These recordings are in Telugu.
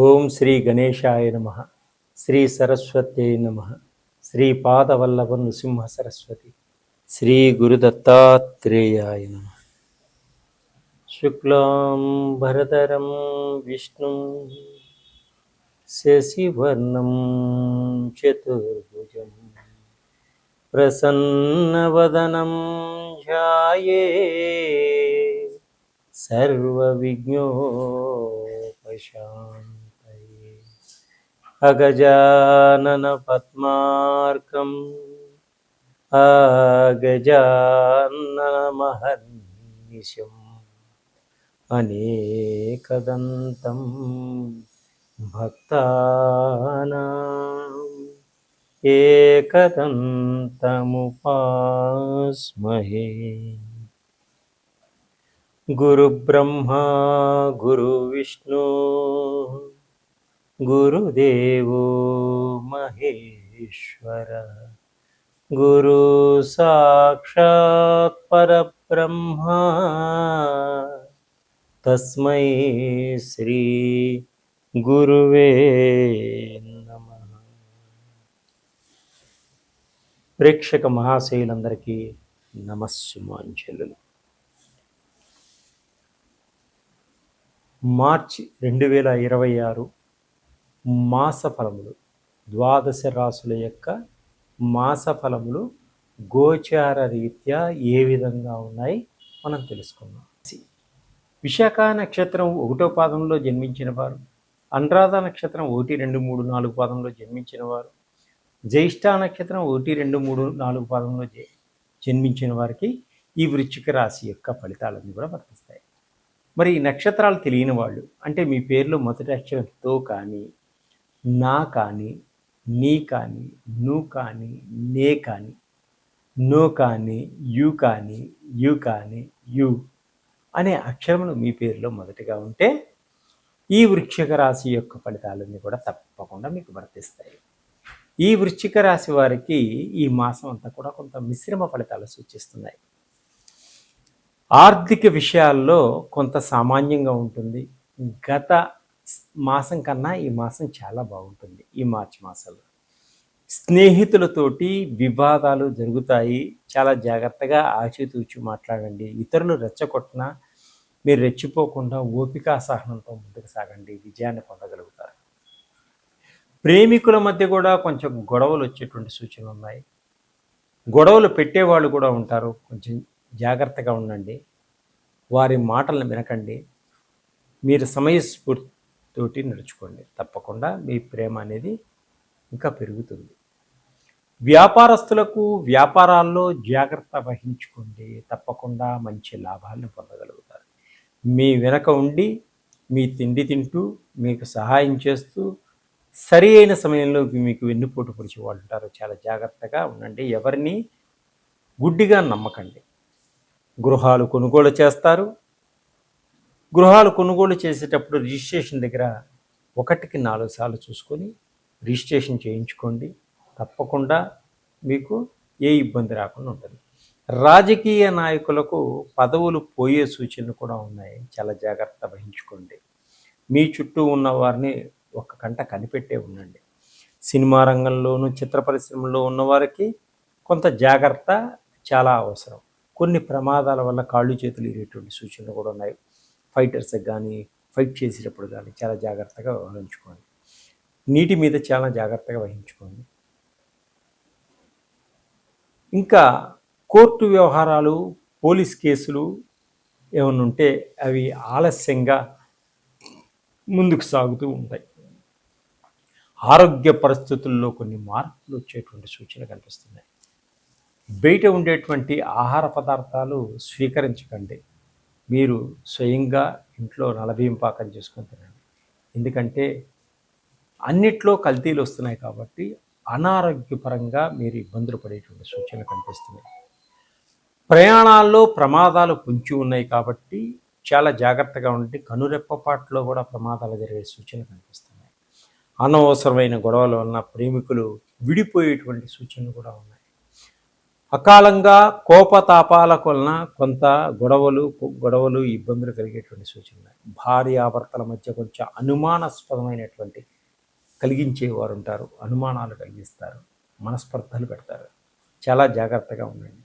ఓం శ్రీ గణేశాయ నమ. శ్రీ సరస్వత్యై నమ. శ్రీపాదవల్లభ నృసింహ సరస్వతి. శ్రీ గురుదత్తాత్రేయాయ నమ. శుక్లాం భరధరం విష్ణుం శశివర్ణం చతుర్భుజం ప్రసన్నవదనం ధ్యాయేత్ సర్వవిఘ్నోపశాంతయే. అగజానన పద్మార్కం అగజాననమహర్నిశం అనేకదంతం భక్తానాం ఏకదంతముపాస్మహే. గురుబ్రహ్మా గురువిష్ణు గురుదేవో మహేశ్వర. గురు సాక్షాత్ పరబ్రహ్మ తస్మై శ్రీ గురువే నమః. ప్రేక్షక మహాశయులందరికీ నమస్సుమాంజలు. మార్చి 2026 మాస ఫలములు, ద్వాదశ రాశుల యొక్క మాస ఫలములు గోచార రీత్యా ఏ విధంగా ఉన్నాయి మనం తెలుసుకుందాం. విశాఖ నక్షత్రం 1వ పాదంలో జన్మించిన వారు, అనురాధ నక్షత్రం 1, 2, 3, 4 పాదంలో జన్మించిన వారు, జ్యేష్ఠ నక్షత్రం 1, 2, 3, 4 పాదంలో జన్మించిన వారికి ఈ వృశ్చిక రాశి యొక్క ఫలితాలన్నీ కూడా వర్తిస్తాయి. మరి ఈ నక్షత్రాలు తెలియని వాళ్ళు, అంటే మీ పేర్లో మొదటి అక్షరంతో కానీ, నా కానీ, నీ కానీ, ను కానీ, నే కానీ, నో కానీ, యు కానీ, యు కానీ, యు అనే అక్షరములు మీ పేరులో మొదటిగా ఉంటే ఈ వృశ్చిక రాశి యొక్క ఫలితాలన్నీ కూడా తప్పకుండా మీకు వర్తిస్తాయి. ఈ వృశ్చిక రాశి వారికి ఈ మాసం అంతా కూడా కొంత మిశ్రమ ఫలితాలు సూచిస్తున్నాయి. ఆర్థిక విషయాల్లో కొంత సామాన్యంగా ఉంటుంది. గత మాసం కన్నా ఈ మాసం చాలా బాగుంటుంది. ఈ మార్చి మాసంలో స్నేహితులతోటి వివాదాలు జరుగుతాయి. చాలా జాగ్రత్తగా ఆచితూచి మాట్లాడండి. ఇతరులు రెచ్చగొట్టినా మీరు రెచ్చిపోకుండా ఓపిక సహనంతో ముందుకు సాగండి, విజయాన్ని పొందగలుగుతారు. ప్రేమికుల మధ్య కూడా కొంచెం గొడవలు వచ్చేటువంటి సూచనలు ఉన్నాయి. గొడవలు పెట్టేవాళ్ళు కూడా ఉంటారు, కొంచెం జాగ్రత్తగా ఉండండి. వారి మాటలను వినకండి. మీరు సమయస్ఫూర్తితోటి నడుచుకోండి. తప్పకుండా మీ ప్రేమ అనేది ఇంకా పెరుగుతుంది. వ్యాపారస్తులకు వ్యాపారాల్లో జాగ్రత్త వహించుకోండి. తప్పకుండా మంచి లాభాలను పొందగలుగుతారు. మీ వెనక ఉండి మీ తిండి తింటూ మీకు సహాయం చేస్తూ సరి అయిన సమయంలో మీకు వెన్నుపోటు పొడిచే వాళ్ళు ఉంటారు. చాలా జాగ్రత్తగా ఉండండి. ఎవరిని గుడ్డిగా నమ్మకండి. గృహాలు కొనుగోలు చేస్తారు. గృహాలు కొనుగోలు చేసేటప్పుడు రిజిస్ట్రేషన్ దగ్గర 1కి 4 సార్లు చూసుకొని రిజిస్ట్రేషన్ చేయించుకోండి. తప్పకుండా మీకు ఏ ఇబ్బంది రాకుండా ఉంటుంది. రాజకీయ నాయకులకు పదవులు పోయే సూచనలు కూడా ఉన్నాయి. చాలా జాగ్రత్త వహించుకోండి. మీ చుట్టూ ఉన్న వారిని ఒక కంట కనిపెట్టే ఉండండి. సినిమా రంగంలోనూ చిత్ర పరిశ్రమలో ఉన్నవారికి కొంత జాగ్రత్త చాలా అవసరం. కొన్ని ప్రమాదాల వల్ల కాళ్ళు చేతులు ఇరేటువంటి సూచనలు కూడా ఉన్నాయి. ఫైటర్స్కి కానీ, ఫైట్ చేసేటప్పుడు కానీ చాలా జాగ్రత్తగా వహించుకోండి. నీటి మీద చాలా జాగ్రత్తగా వహించుకోండి. ఇంకా కోర్టు వ్యవహారాలు, పోలీస్ కేసులు ఏమైనా ఉంటే అవి ఆలస్యంగా ముందుకు సాగుతూ ఉంటాయి. ఆరోగ్య పరిస్థితుల్లో కొన్ని మార్పులు వచ్చేటువంటి సూచనలు కనిపిస్తున్నాయి. బయట ఉండేటువంటి ఆహార పదార్థాలు స్వీకరించకండి. మీరు స్వయంగా ఇంట్లో నలబియ్యం పాకం చేసుకొని తినండి. ఎందుకంటే అన్నిట్లో కల్తీలు వస్తున్నాయి కాబట్టి అనారోగ్యపరంగా మీరు ఇబ్బందులు పడేటువంటి సూచనలు కనిపిస్తున్నాయి. ప్రయాణాల్లో ప్రమాదాలు పొంచి ఉన్నాయి కాబట్టి చాలా జాగ్రత్తగా ఉండి కనురెప్పపాట్లో కూడా ప్రమాదాలు జరిగే సూచనలు కనిపిస్తున్నాయి. అనవసరమైన గొడవల వలన ప్రేమికులు విడిపోయేటువంటి సూచనలు కూడా ఉన్నాయి. అకాలంగా కోపతాపాల వలన కొంత గొడవలు ఇబ్బందులు కలిగేటువంటి సూచనలు ఉన్నాయి. భార్యాభర్తల మధ్య కొంచెం అనుమానాస్పదమైనటువంటి కలిగించేవారు ఉంటారు, అనుమానాలు కలిగిస్తారు, మనస్పర్ధలు పెడతారు. చాలా జాగ్రత్తగా ఉండండి.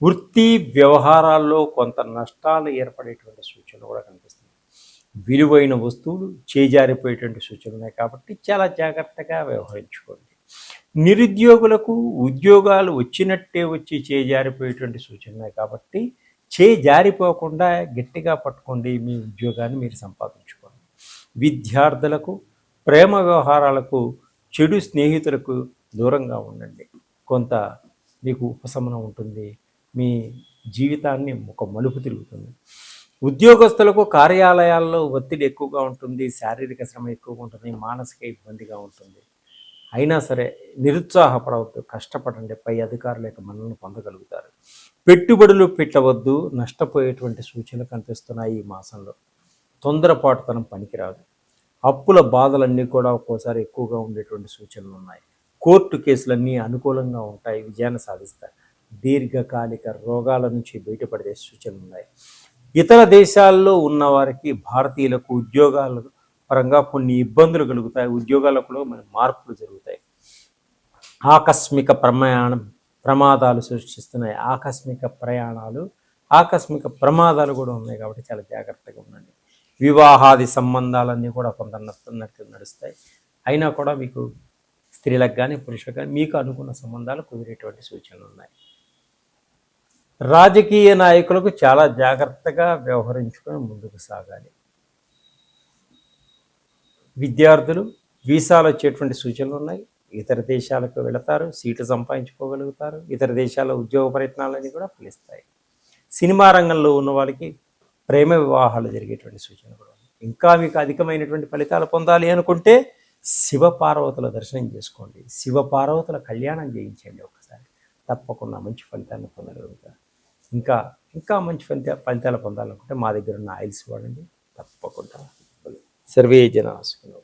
వృత్తి వ్యవహారాల్లో కొంత నష్టాలు ఏర్పడేటువంటి సూచనలు కూడా కనిపిస్తున్నాయి. విలువైన వస్తువులు చేజారిపోయేటువంటి సూచనలు ఉన్నాయి కాబట్టి చాలా జాగ్రత్తగా వ్యవహరించుకోండి. నిరుద్యోగులకు ఉద్యోగాలు వచ్చినట్టే వచ్చి చేజారిపోయేటువంటి సూచనలు ఉన్నాయి కాబట్టి జారిపోకుండా గట్టిగా పట్టుకోండి, మీ ఉద్యోగాన్ని మీరు సంపాదించుకోండి. విద్యార్థులకు ప్రేమ వ్యవహారాలకు చెడు స్నేహితులకు దూరంగా ఉండండి. కొంత మీకు ఉపశమనం ఉంటుంది, మీ జీవితాన్ని ఒక మలుపు తిరుగుతుంది. ఉద్యోగస్తులకు కార్యాలయాల్లో ఒత్తిడి ఎక్కువగా ఉంటుంది, శారీరక శ్రమ ఎక్కువగా ఉంటుంది, మానసిక ఇబ్బందిగా ఉంటుంది. అయినా సరే నిరుత్సాహపడవద్దు, కష్టపడండి, పై అధికారుల యొక్క మన్ననను పొందగలుగుతారు. పెట్టుబడులు పెట్టవద్దు, నష్టపోయేటువంటి సూచనలు కనిపిస్తున్నాయి ఈ మాసంలో. తొందరపాటుతనం పనికిరాదు. అప్పుల బాధలన్నీ కూడా ఒక్కోసారి ఎక్కువగా ఉండేటువంటి సూచనలు ఉన్నాయి. కోర్టు కేసులన్నీ అనుకూలంగా ఉంటాయి, విజయాన్ని సాధిస్తారు. దీర్ఘకాలిక రోగాల నుంచి బయటపడే సూచనలు ఉన్నాయి. ఇతర దేశాల్లో ఉన్నవారికి భారతీయులకు ఉద్యోగాల పరంగా కొన్ని ఇబ్బందులు కలుగుతాయి, ఉద్యోగాలకు కూడా మన మార్పులు జరుగుతాయి. ఆకస్మిక ప్రమాదాలు సృష్టిస్తున్నాయి. ఆకస్మిక ప్రమాదాలు కూడా ఉన్నాయి కాబట్టి చాలా జాగ్రత్తగా ఉండండి. వివాహాది సంబంధాలన్నీ కూడా కొంత నడుస్తాయి. అయినా కూడా మీకు స్త్రీలకు కానీ పురుషులకు కానీ మీకు అనుకున్న సంబంధాలు కుదిరేటువంటి సూచనలు ఉన్నాయి. రాజకీయ నాయకులకు చాలా జాగ్రత్తగా వ్యవహరించుకొని ముందుకు సాగాలి. విద్యార్థులు వీసాలు వచ్చేటువంటి సూచనలు ఉన్నాయి. ఇతర దేశాలకు వెళతారు, సీట్లు సంపాదించుకోగలుగుతారు. ఇతర దేశాల ఉద్యోగ ప్రయత్నాలన్నీ కూడా ఫలిస్తాయి. సినిమా రంగంలో ఉన్న వాళ్ళకి ప్రేమ వివాహాలు జరిగేటువంటి సూచనలు కూడా ఉన్నాయి. ఇంకా మీకు అధికమైనటువంటి ఫలితాలు పొందాలి అనుకుంటే శివపార్వతుల దర్శనం చేసుకోండి, శివపార్వతుల కళ్యాణం చేయించండి. ఒకసారి తప్పకుండా మంచి ఫలితాన్ని పొందగలుగుతారు. ఇంకా మంచి ఫలితాలు పొందాలనుకుంటే మా దగ్గర ఉన్న ఆయిల్స్ వాడండి, తప్పకుండా. సర్వే జనా సుఖినో